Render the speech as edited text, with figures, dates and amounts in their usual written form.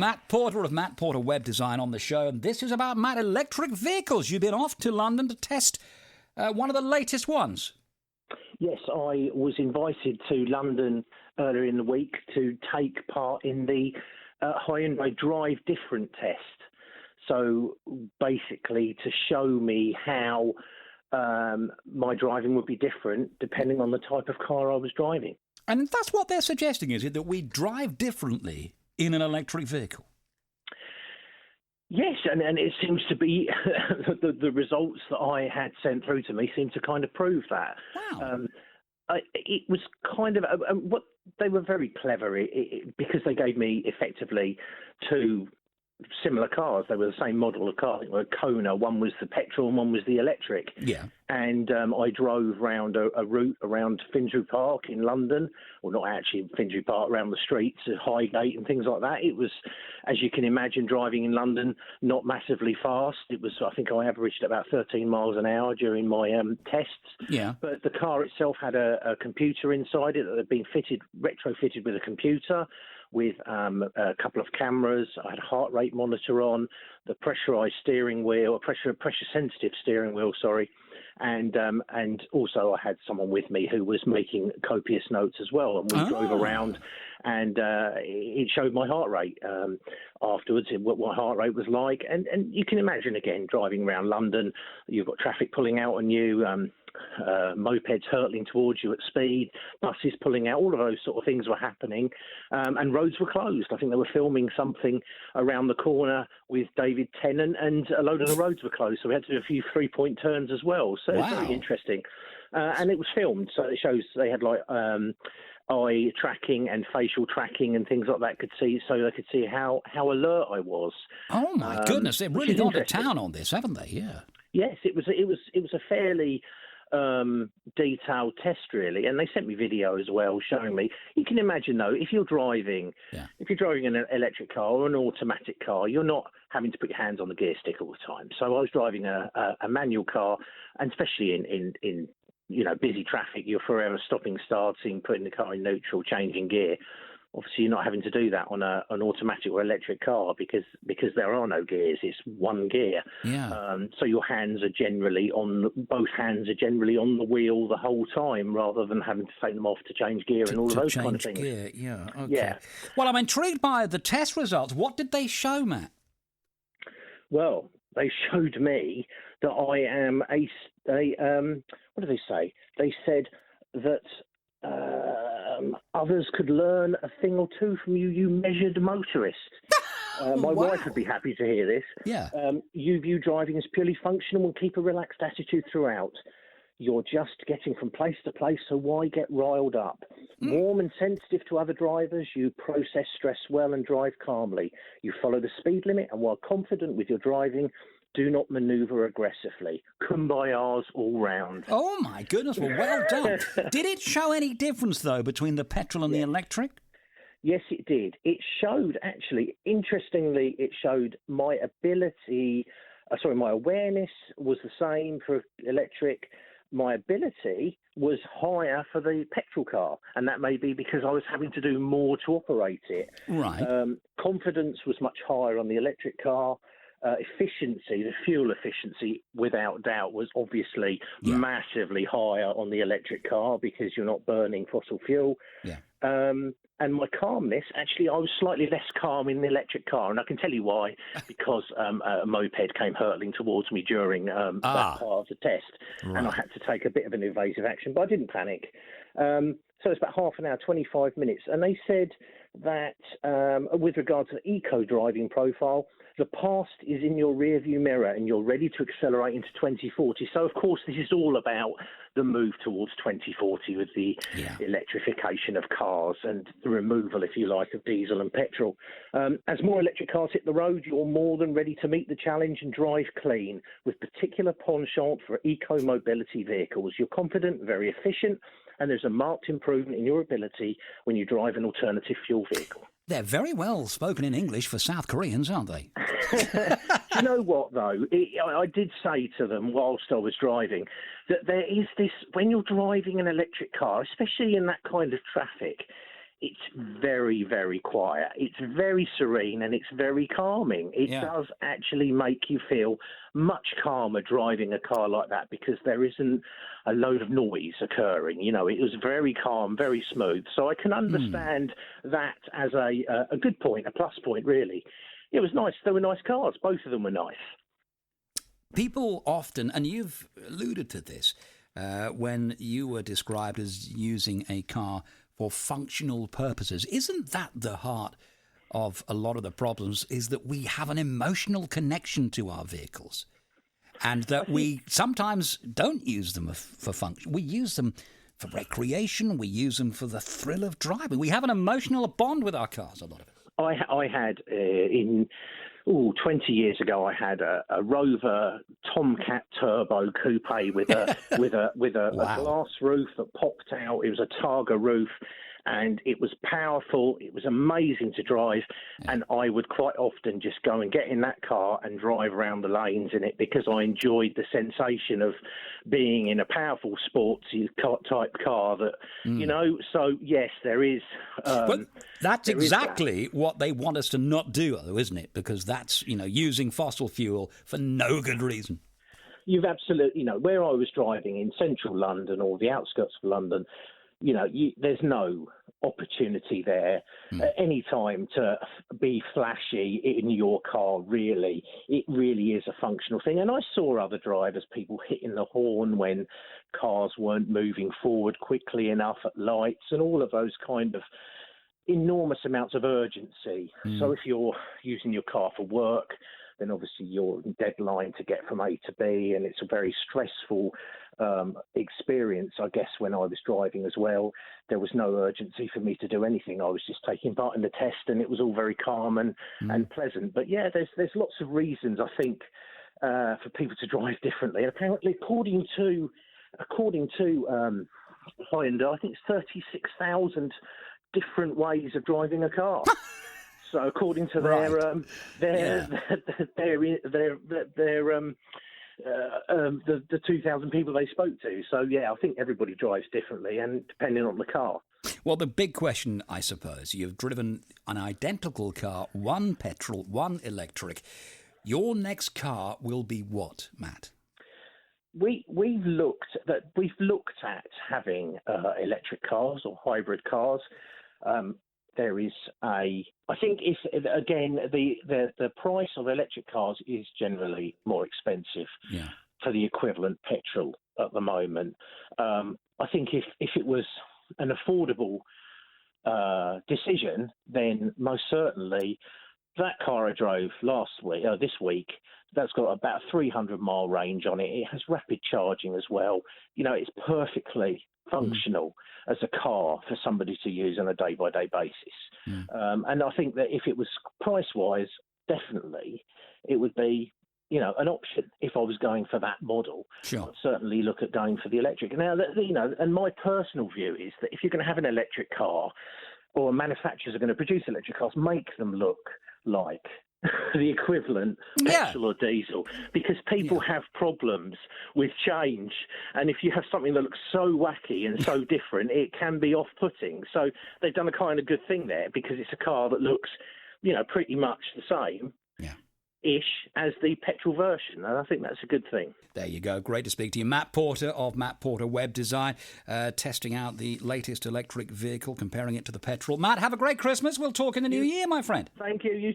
Matt Porter of Matt Porter Web Design on the show, and this is about, Matt, electric vehicles. You've been off to London to test one of the latest ones. Yes, I was invited to London earlier in the week to take part in the Hyundai Drive Different test. So basically to show me how my driving would be different depending on the type of car I was driving. And that's what they're suggesting, is it, that we drive differently in an electric vehicle? Yes, and it seems to be the results that I had sent through to me seem to kind of prove that. Wow. It was kind of what they were very clever because they gave me effectively two similar cars. They were the same model of car. They were Kona. One was the petrol and one was the electric. Yeah. And I drove round a route around Finsbury Park in London, or not actually Finsbury Park, around the streets at Highgate and things like that. It was, as you can imagine, driving in London, not massively fast. It was, I think I averaged about 13 miles an hour during my tests. Yeah. But the car itself had a computer inside it that had been retrofitted with a computer, with a couple of cameras. I had a heart rate monitor on, the pressurized steering wheel, pressure sensitive steering wheel, sorry. And also I had someone with me who was making copious notes as well. And we drove around, and it showed my heart rate afterwards, what my heart rate was like. And you can imagine, again, driving around London, you've got traffic pulling out on you, mopeds hurtling towards you at speed, buses pulling out, all of those sort of things were happening, and roads were closed. I think they were filming something around the corner with David Tennant, and a load of the roads were closed, so we had to do a few three-point turns as well. So It's very interesting, and it was filmed, so it shows they had like eye tracking and facial tracking and things like that. So they could see how alert I was. Oh my goodness, they've really gone to town on this, haven't they? Yeah. Yes, it was a fairly detailed test, really, and they sent me video as well showing me. You can imagine, though, if you're driving an electric car or an automatic car, you're not having to put your hands on the gear stick all the time. So I was driving a manual car, and especially in busy traffic, you're forever stopping, starting, putting the car in neutral, changing gear. Obviously, you're not having to do that on an automatic or electric car because there are no gears. It's one gear. Yeah. So both hands are generally on the wheel the whole time, rather than having to take them off to change gear and all of those kind of things. Gear. Yeah. Okay. Yeah. Well, I'm intrigued by the test results. What did they show, Matt? Well, they showed me that I am what did they say? They said that others could learn a thing or two from you, you measured motorist. My wife would be happy to hear this. Yeah. You view driving as purely functional and keep a relaxed attitude throughout. You're just getting from place to place, so why get riled up? Warm and sensitive to other drivers, you process stress well and drive calmly. You follow the speed limit, and while confident with your driving, do not manoeuvre aggressively. Kumbayas all round. Oh, my goodness. Well done. Did it show any difference, though, between the petrol and the electric? Yes, it did. It showed, actually, interestingly, it showed my awareness was the same for electric. My ability was higher for the petrol car, and that may be because I was having to do more to operate it. Right. Confidence was much higher on the electric car. Efficiency, the fuel efficiency, without doubt, was obviously massively higher on the electric car because you're not burning fossil fuel. Yeah. And my calmness, actually, I was slightly less calm in the electric car, and I can tell you why, because a moped came hurtling towards me during that part of the test, and I had to take a bit of an evasive action, but I didn't panic. So it's about half an hour, 25 minutes, and they said that with regard to the eco driving profile, the past is in your rearview mirror and you're ready to accelerate into 2040. So, of course, this is all about the move towards 2040 with the electrification of cars and the removal, if you like, of diesel and petrol. As more electric cars hit the road, you're more than ready to meet the challenge and drive clean, with particular penchant for eco-mobility vehicles. You're confident, very efficient, and there's a marked improvement in your ability when you drive an alternative fuel vehicle. They're very well spoken in English for South Koreans, aren't they? Do you know what, though? I did say to them whilst I was driving that there is this, when you're driving an electric car, especially in that kind of traffic, it's very, very quiet. It's very serene and it's very calming. It does actually make you feel much calmer driving a car like that because there isn't a load of noise occurring. You know, it was very calm, very smooth. So I can understand that as a good point, a plus point, really. It was nice. They were nice cars. Both of them were nice. People often, and you've alluded to this, when you were described as using a car for functional purposes. Isn't that the heart of a lot of the problems, is that we have an emotional connection to our vehicles and that we sometimes don't use them for function. We use them for recreation. We use them for the thrill of driving. We have an emotional bond with our cars, a lot of it. I had 20 years ago, I had a Rover Tomcat Turbo Coupe with a glass roof that popped out. It was a Targa roof, and it was powerful. It was amazing to drive, and I would quite often just go and get in that car and drive around the lanes in it because I enjoyed the sensation of being in a powerful sportsy type car that, you know, so yes, there is... but that's exactly what they want us to not do, though, isn't it? Because that's, you know, using fossil fuel for no good reason. You've absolutely, you know, where I was driving in central London or the outskirts of London, you know, there's no opportunity there at any time to be flashy in your car, really. It really is a functional thing. And I saw other drivers, people hitting the horn when cars weren't moving forward quickly enough at lights and all of those kind of enormous amounts of urgency. So if you're using your car for work, then obviously you're deadline to get from A to B, and it's a very stressful experience. I guess when I was driving as well, there was no urgency for me to do anything. I was just taking part in the test, and it was all very calm and pleasant. But yeah, there's lots of reasons, I think, for people to drive differently. And apparently, according to Hyundai, I think it's 36,000 different ways of driving a car. So according to the 2,000 people they spoke to. So yeah, I think everybody drives differently and depending on the car. Well, the big question, I suppose, you've driven an identical car, one petrol, one electric. Your next car will be what, Matt? We've looked at having electric cars or hybrid cars. There is I think if again the price of electric cars is generally more expensive for the equivalent petrol at the moment. I think if it was an affordable decision, then most certainly that car I drove this week, that's got about a 300-mile range on it. It has rapid charging as well. You know, it's perfectly functional as a car for somebody to use on a day-by-day basis. And I think that if it was price-wise, definitely it would be, you know, an option if I was going for that model. Sure. I'd certainly look at going for the electric. Now, you know, and my personal view is that if you're going to have an electric car, or manufacturers are going to produce electric cars, make them look like the equivalent petrol or diesel, because people have problems with change, and if you have something that looks so wacky and so different, it can be off-putting. So they've done a kind of good thing there, because it's a car that looks, you know, pretty much the same ish as the petrol version, and I think that's a good thing. There you go. Great to speak to you. Matt Porter of Matt Porter Web Design, testing out the latest electric vehicle, comparing it to the petrol. Matt, have a great Christmas. We'll talk in the new year, my friend. Thank you. You